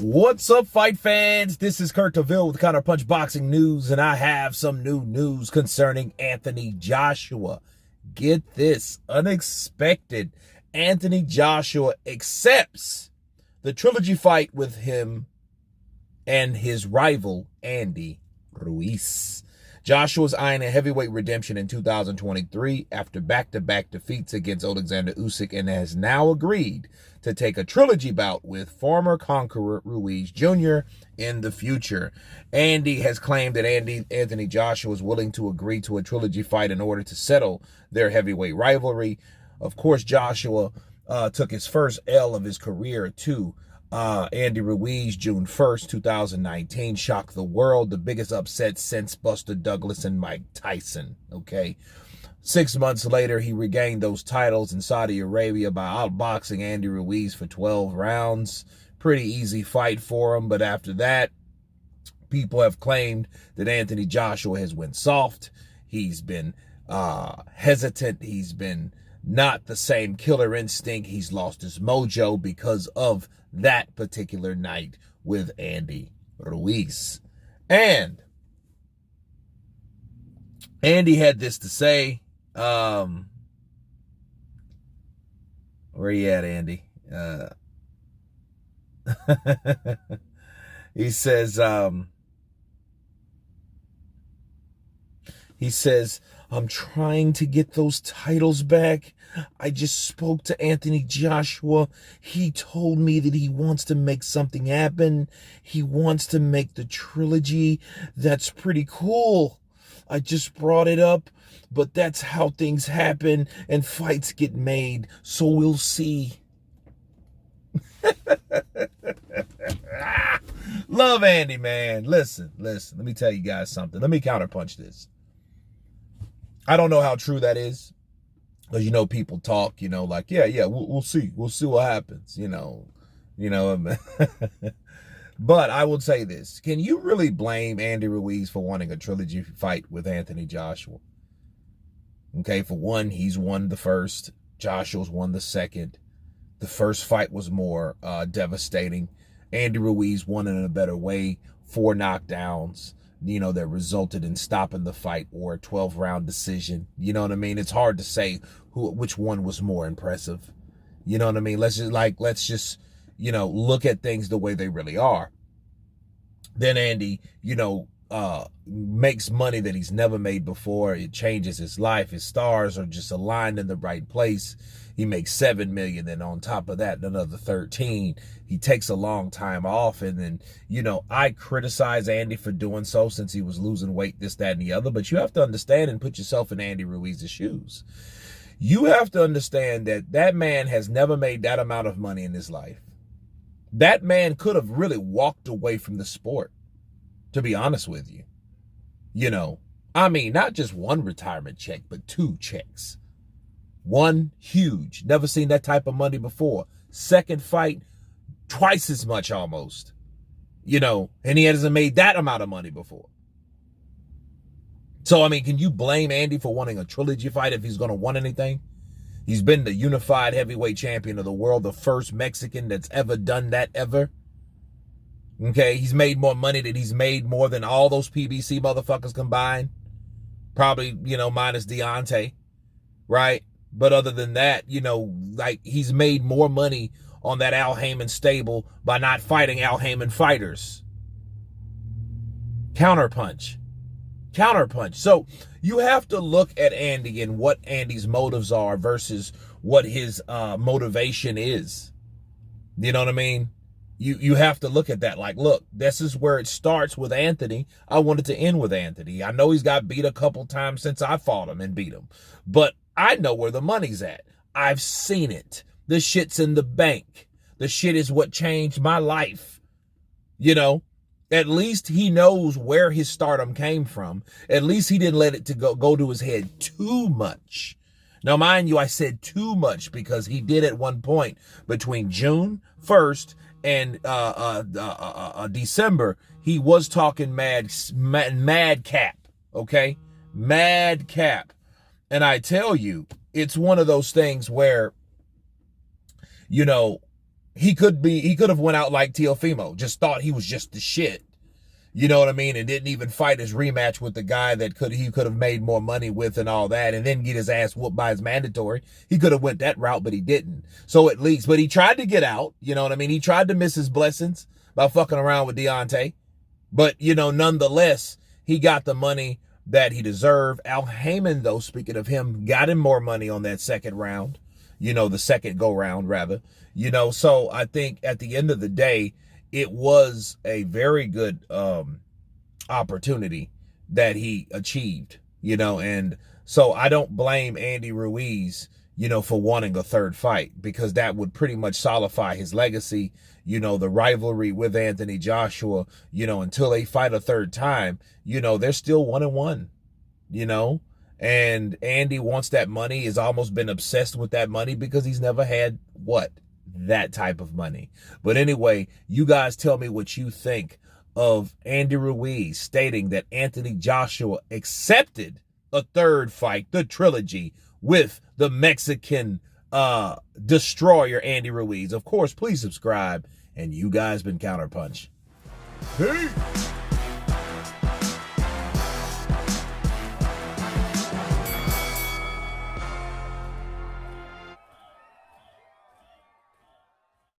What's up, fight fans? This is Kurt DeVille with Counterpunch Boxing News, and I have some new news concerning Anthony Joshua. Get this, unexpected. Anthony Joshua accepts the Trilogy fight with him and his rival, Andy Ruiz. Joshua's eyeing a heavyweight redemption in 2023 after back-to-back defeats against Alexander Usyk and has now agreed to take a trilogy bout with former conqueror Ruiz Jr. in the future. Andy has claimed that Anthony Joshua is willing to agree to a trilogy fight in order to settle their heavyweight rivalry. Of course, Joshua took his first L of his career to Andy Ruiz, June 1st, 2019, shocked the world. The biggest upset since Buster Douglas and Mike Tyson, okay? 6 months later, he regained those titles in Saudi Arabia by outboxing Andy Ruiz for 12 rounds. Pretty easy fight for him, but after that, people have claimed that Anthony Joshua has went soft. He's been hesitant. He's been not the same killer instinct. He's lost his mojo because of that particular night with Andy Ruiz. And Andy had this to say. Where you at, Andy? He says, I'm trying to get those titles back. I just spoke to Anthony Joshua. He told me that he wants to make something happen. He wants to make the trilogy. That's pretty cool. I just brought it up, but that's how things happen and fights get made. So we'll see. Love Andy, man. Listen. Let me tell you guys something. Let me counterpunch this. I don't know how true that is. Because, people talk, like, yeah, we'll see. We'll see what happens, But I will say this. Can you really blame Andy Ruiz for wanting a trilogy fight with Anthony Joshua? Okay, for one, he's won the first. Joshua's won the second. The first fight was more devastating. Andy Ruiz won it in a better way. 4 knockdowns. That resulted in stopping the fight or a 12-round decision. You know what I mean? It's hard to say which one was more impressive. You know what I mean? Let's just look at things the way they really are. Then Andy, makes money that he's never made before. It changes his life. His stars are just aligned in the right place. He makes $7 million, then on top of that, another 13. He takes a long time off, and then, I criticize Andy for doing so since he was losing weight, this, that, and the other. But you have to understand and put yourself in Andy Ruiz's shoes. You have to understand that that man has never made that amount of money in his life. That man could have really walked away from the sport, to be honest with you. Not just one retirement check, but 2 checks. One, huge. Never seen that type of money before. Second fight, twice as much almost. And he hasn't made that amount of money before. So, can you blame Andy for wanting a trilogy fight if he's going to want anything? He's been the unified heavyweight champion of the world, the first Mexican that's ever done that ever. Okay, he's made more money more than all those PBC motherfuckers combined. Probably, minus Deontay, right? But other than that, he's made more money on that Al Heyman stable by not fighting Al Heyman fighters. Counterpunch. So you have to look at Andy and what Andy's motives are versus what his motivation is. You know what I mean? You have to look at that. Like, look, this is where it starts with Anthony. I wanted to end with Anthony. I know he's got beat a couple times since I fought him and beat him. But I know where the money's at. I've seen it. The shit's in the bank. The shit is what changed my life. At least he knows where his stardom came from. At least he didn't let it go to his head too much. Now, mind you, I said too much because he did at one point between June 1st and December, he was talking mad cap, okay? Mad cap. And I tell you, it's one of those things where, he could have went out like Teofimo, just thought he was just the shit. You know what I mean? And didn't even fight his rematch with the guy that he could have made more money with and all that, and then get his ass whooped by his mandatory. He could have went that route, but he didn't. So at least, but he tried to get out. You know what I mean? He tried to miss his blessings by fucking around with Deontay. But, you know, nonetheless, he got the money that he deserved. Al Heyman, though, speaking of him, got him more money on that second round. You know, the second go round, rather. You know, so I think at the end of the day, it was a very good opportunity that he achieved, you know, and so I don't blame Andy Ruiz, you know, for wanting a third fight, because that would pretty much solidify his legacy, you know, the rivalry with Anthony Joshua, you know, until they fight a third time, you know, they're still 1-1, you know, and Andy wants that money, has almost been obsessed with that money because he's never had that type of money. But anyway, you guys tell me what you think of Andy Ruiz stating that Anthony Joshua accepted a third fight, the trilogy, with the Mexican destroyer Andy Ruiz. Of course, please subscribe, and you guys been Counterpunch. Peace.